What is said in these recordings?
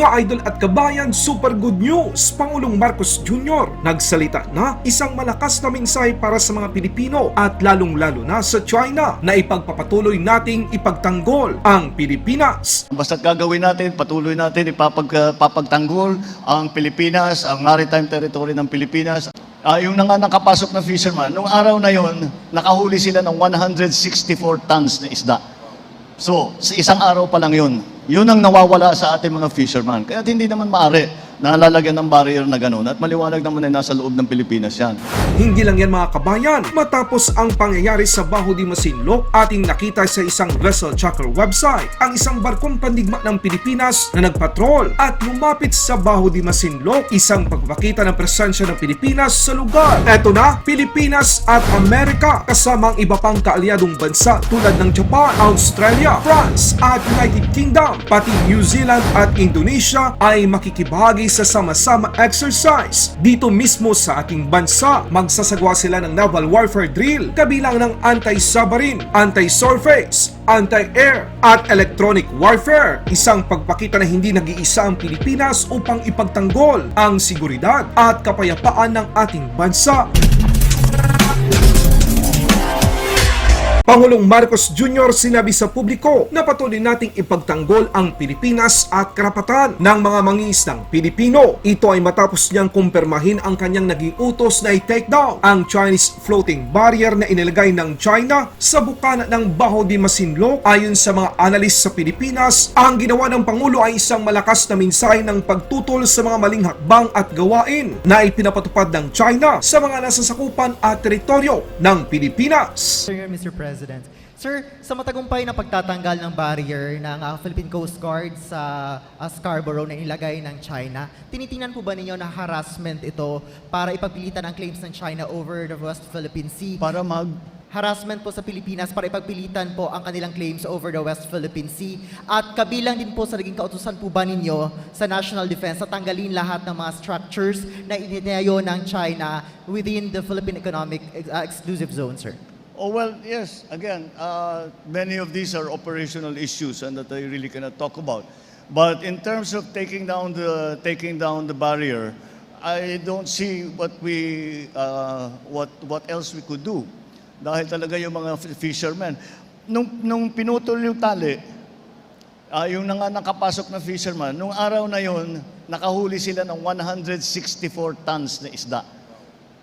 Mga idol at kabayan, super good news! Pangulong Marcos Jr. nagsalita na isang malakas na mensahe para sa mga Pilipino at lalong-lalo na sa China na ipagpapatuloy nating ipagtanggol ang Pilipinas. Basta't gagawin natin, patuloy natin ipapagtanggol ang Pilipinas, ang maritime territory ng Pilipinas. Yung nakapasok na fisherman, nung araw na yon, nakahuli sila ng 164 tons na isda. So, sa isang araw pa lang yun. Yun ang nawawala sa ating mga fisherman. Kaya hindi naman maaari na lalagyan ng barrier na gano'n. At maliwanag naman ay nasa loob ng Pilipinas yan. Hindi lang yan mga kabayan. Matapos ang pangyayari sa BAJO de Masinloc, ating nakita sa isang vessel tracker website ang isang barkong pandigma ng Pilipinas na nagpatrol at lumapit sa BAJO de Masinloc, isang pagpapakita ng presensya ng Pilipinas sa lugar. Eto na, Pilipinas at Amerika kasama ang iba pang kaalyadong bansa tulad ng Japan, Australia, France at United Kingdom, pati New Zealand at Indonesia ay makikibahagi sa sama-sama exercise. Dito mismo sa ating bansa, magsasagawa sila ng naval warfare drill kabilang ng anti-submarine, anti-surface, anti-air at electronic warfare. Isang pagpakita na hindi nag-iisa ang Pilipinas upang ipagtanggol ang seguridad at kapayapaan ng ating bansa. Pangulong Marcos Jr. sinabi sa publiko na patuloy nating ipagtanggol ang Pilipinas at karapatan ng mga mangingisdang Pilipino. Ito ay matapos niyang kumpirmahin ang kanyang naging utos na i-take down ang Chinese floating barrier na inilagay ng China sa bukana ng BAJO de Masinloc. Ayon sa mga analis sa Pilipinas, ang ginawa ng Pangulo ay isang malakas na mensahe ng pagtutol sa mga maling hakbang at gawain na ipinapatupad ng China sa mga nasasakupan at teritoryo ng Pilipinas. Mr. President. Sir, sa matagumpay na pagtatanggal ng barrier ng Philippine Coast Guard sa Scarborough na ilagay ng China, tinitingnan po ba ninyo na harassment ito para ipagpilitan ang claims ng China over the West Philippine Sea? Harassment po sa Pilipinas para ipagpilitan po ang kanilang claims over the West Philippine Sea. At kabilang din po sa naging kautusan po ba ninyo sa National Defense na tanggalin lahat ng mga structures na itinayo ng China within the Philippine Economic Exclusive Zone, sir? Oh, well, yes. Again, many of these are operational issues and that I really cannot talk about. But in terms of taking down the barrier, I don't see what else we could do. Dahil talaga yung mga fishermen, nung pinutol yung tali, yung nakapasok na fisherman, nung araw na yon, nakahuli sila ng 164 tons na isda.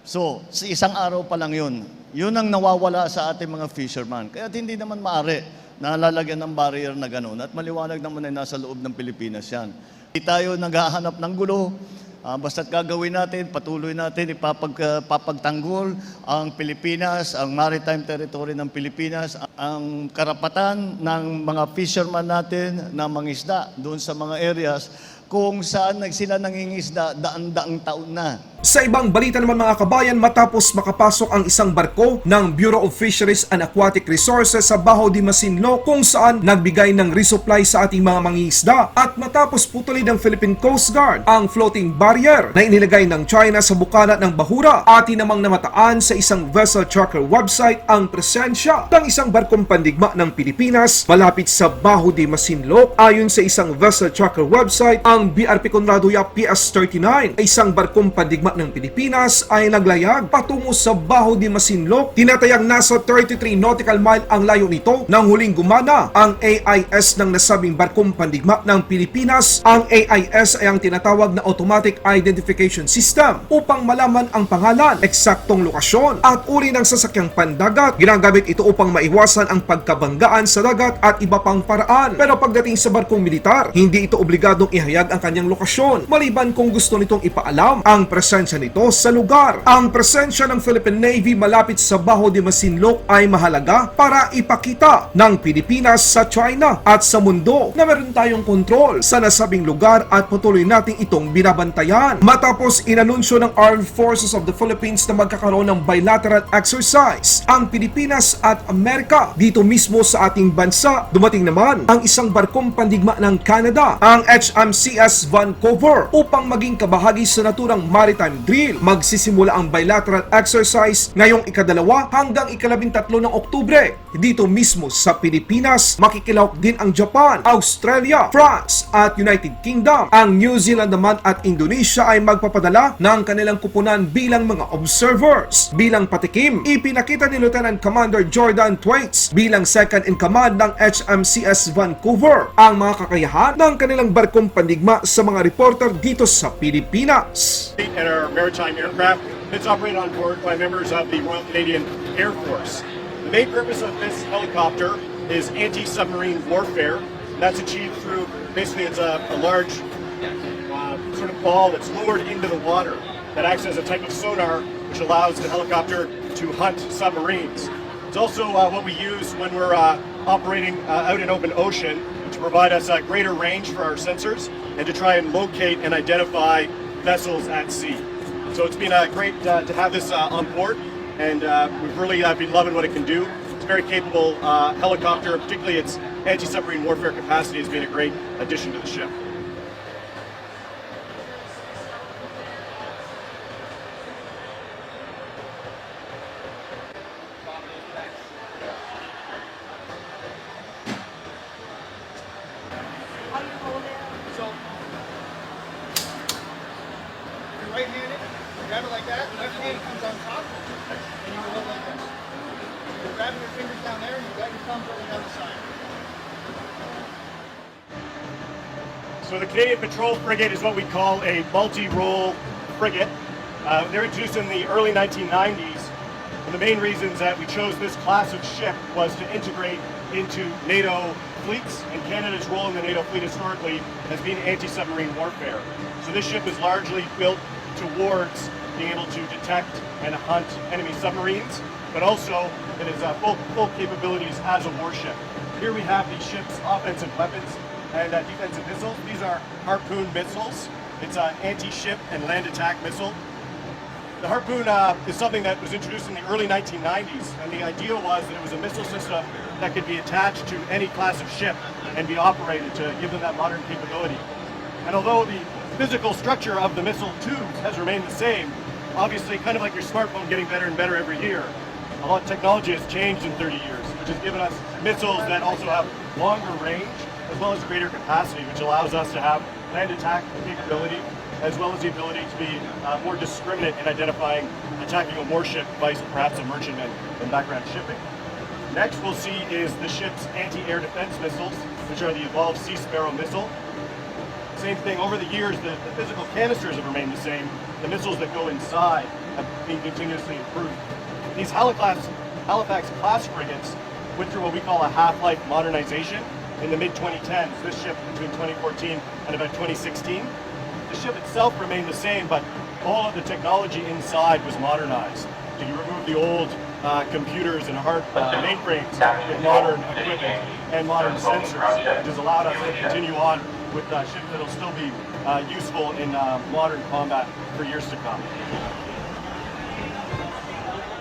So, sa isang araw pa lang yun. Yun ang nawawala sa ating mga fisherman. Kaya hindi naman maaari na lalagyan ng barrier na gano'n. At maliwanag naman ay nasa loob ng Pilipinas yan. Hindi tayo naghahanap ng gulo. Basta't gagawin natin, patuloy natin ipapagtanggol ang Pilipinas, ang maritime territory ng Pilipinas, ang karapatan ng mga fisherman natin na mangisda doon sa mga areas kung saan sila nangingisda daan-daang taon na. Sa ibang balita naman mga kabayan, matapos makapasok ang isang barko ng Bureau of Fisheries and Aquatic Resources sa BAJO de Masinloc kung saan nagbigay ng resupply sa ating mga mangingisda at matapos putulin ng Philippine Coast Guard ang floating barrier na inilagay ng China sa bukana ng bahura, atin namang namataan sa isang vessel tracker website ang presensya ng isang barkong pandigma ng Pilipinas malapit sa BAJO de Masinloc. Ayon sa isang vessel tracker website, ang BRP Conradoya PS-39, isang barkong pandigma ng Pilipinas ay naglayag patungo sa BAJO de Masinloc. Tinatayang nasa 33 nautical mile ang layo nito nang huling gumana ang AIS ng nasabing barkong pandigma ng Pilipinas. Ang AIS ay ang tinatawag na Automatic Identification System upang malaman ang pangalan, eksaktong lokasyon at uri ng sasakyang pandagat. Ginagamit ito upang maiwasan ang pagkabanggaan sa dagat at iba pang paraan. Pero pagdating sa barkong militar, hindi ito obligadong ihayag ang kanyang lokasyon maliban kung gusto nitong ipaalam ang presensya nito sa lugar. Ang presensya ng Philippine Navy malapit sa BAJO de Masinloc ay mahalaga para ipakita ng Pilipinas sa China at sa mundo na meron tayong kontrol sa nasabing lugar at patuloy nating itong binabantayan. Matapos inanunsyo ng Armed Forces of the Philippines na magkakaroon ng bilateral exercise ang Pilipinas at Amerika dito mismo sa ating bansa, dumating naman ang isang barkong pandigma ng Canada, ang HMCS Vancouver, upang maging kabahagi sa naturang maritime command drill. Magsisimula ang bilateral exercise ngayong ika-2 hanggang ika-13 ng Oktubre. Dito mismo sa Pilipinas, makikilahok din ang Japan, Australia, France at United Kingdom. Ang New Zealand naman at Indonesia ay magpapadala ng kanilang kupunan bilang mga observers. Bilang patikim, ipinakita ni Lieutenant Commander Jordan Thwaites bilang second in command ng HMCS Vancouver ang mga kakayahan ng kanilang barkong pandigma sa mga reporter dito sa Pilipinas. And our maritime aircraft that's operated on board by members of the Royal Canadian Air Force. The main purpose of this helicopter is anti-submarine warfare. That's achieved through, basically it's a large sort of ball that's lowered into the water that acts as a type of sonar which allows the helicopter to hunt submarines. It's also what we use when we're operating out in open ocean to provide us a greater range for our sensors and to try and locate and identify vessels at sea. So it's been great to have this on board, and we've really been loving what it can do. It's a very capable helicopter, particularly its anti-submarine warfare capacity has been a great addition to the ship. Right-handed, grab it like that, left hand comes on top, and you hold like this. You're grabbing your fingers down there, and you've got your thumbs over down the side. So the Canadian Patrol Frigate is what we call a multi-role frigate. They're introduced in the early 1990s, and the main reasons that we chose this class of ship was to integrate into NATO fleets, and Canada's role in the NATO fleet historically has been anti-submarine warfare. So this ship is largely built towards being able to detect and hunt enemy submarines, but also it is full capabilities as a warship. Here we have the ship's offensive weapons and defensive missiles. These are Harpoon missiles. It's an anti-ship and land attack missile. The Harpoon is something that was introduced in the early 1990s, and the idea was that it was a missile system that could be attached to any class of ship and be operated to give them that modern capability. And although the physical structure of the missile tubes has remained the same, obviously kind of like your smartphone getting better and better every year, a lot of technology has changed in 30 years, which has given us missiles that also have longer range as well as greater capacity, which allows us to have land attack capability as well as the ability to be more discriminate in identifying attacking a warship, vice perhaps a merchantman in background shipping. Next we'll see is the ship's anti-air defense missiles, which are the evolved Sea Sparrow missile. Same thing, over the years, the physical canisters have remained the same. The missiles that go inside have been continuously improved. These Halifax class frigates went through what we call a half-life modernization in the mid-2010s. This ship between 2014 and about 2016. The ship itself remained the same, but all of the technology inside was modernized. So you remove the old computers and hard mainframes with modern equipment and modern sensors, which has allowed us to continue on with ships that will still be useful in modern combat for years to come.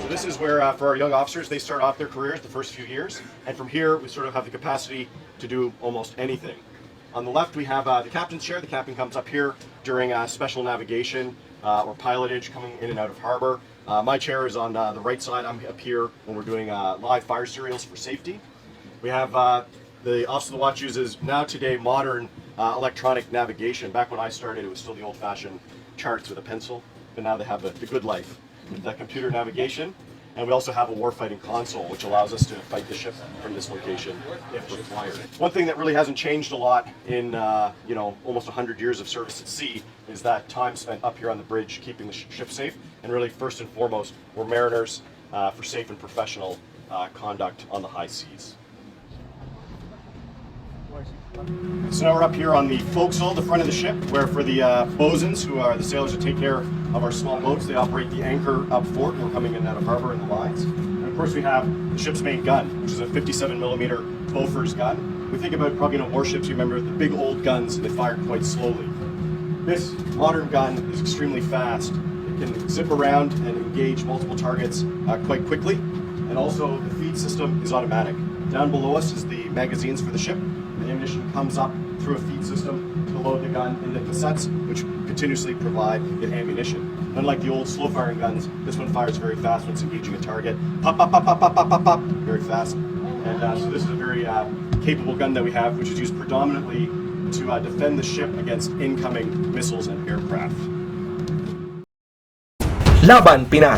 So this is where, for our young officers, they start off their careers the first few years, and from here we sort of have the capacity to do almost anything. On the left we have the captain's chair. The captain comes up here during special navigation or pilotage coming in and out of harbor. My chair is on the right side. I'm up here when we're doing live fire serials for safety. We have the Office of the Watch uses now today modern electronic navigation. Back when I started, it was still the old-fashioned charts with a pencil, but now they have the good life with the computer navigation. And we also have a warfighting console, which allows us to fight the ship from this location if required. One thing that really hasn't changed a lot in almost 100 years of service at sea is that time spent up here on the bridge keeping the ship safe. And really, first and foremost, we're mariners for safe and professional conduct on the high seas. So now we're up here on the forecastle, the front of the ship, where for the bosuns, who are the sailors that take care of our small boats, they operate the anchor up fort when we're coming in and out of harbor in the lines. And of course we have the ship's main gun, which is a 57mm Bofors gun. We think about probably warships, you remember the big old guns that fire quite slowly. This modern gun is extremely fast. It can zip around and engage multiple targets quite quickly. And also the feed system is automatic. Down below us is the magazines for the ship. The ammunition comes up through a feed system to the load the gun into cassettes, which continuously provide it ammunition. Unlike the old slow-firing guns, this one fires very fast when it's engaging a target. Pop, pop, pop, pop, pop, pop, pop, pop, very fast. And so this is a very capable gun that we have, which is used predominantly to defend the ship against incoming missiles and aircraft. Laban Pinas.